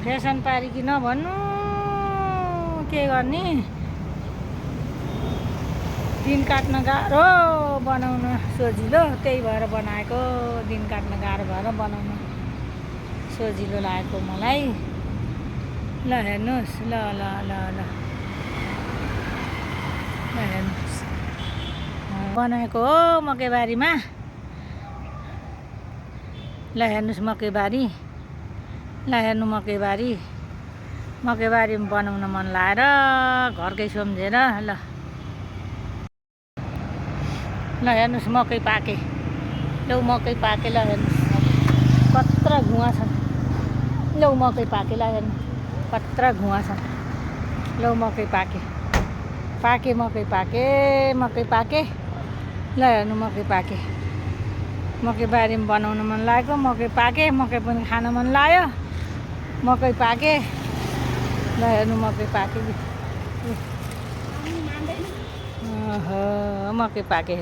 fashion पारी कि नभन्नु के गर्ने दिन काट्न गाह्रो बनाउन सजिलो त्यही भएर बनाएको दिन काट्न गाह्रो भएर बनाउन सजिलो लागेको मलाई ल हेर्नुहोस् ल ल ल ल हेर्नुहोस् बनाएको हो मकैबारीमा ल हेर्नुहोस् मकैबारी ल हेर्नु मकैबारीमा बनाउन मन लागेर घरकै सम्झेर ल हेर्नुहोस् मकै पाके ल मकै पाके ल हेर्नुहोस् कत्रा घुवा छन् ल मकै पाके ल हेर्नु कत्रा घुवा छन् ल मकै पाके मकै पाके ल हेर्नु मकै पाके मकैबारीमा बनाउन मन लागेको मकै पाके मकै पनि खान मन लाग्यो मकै पाके ल हेर्नु मकै पाके मकै पाके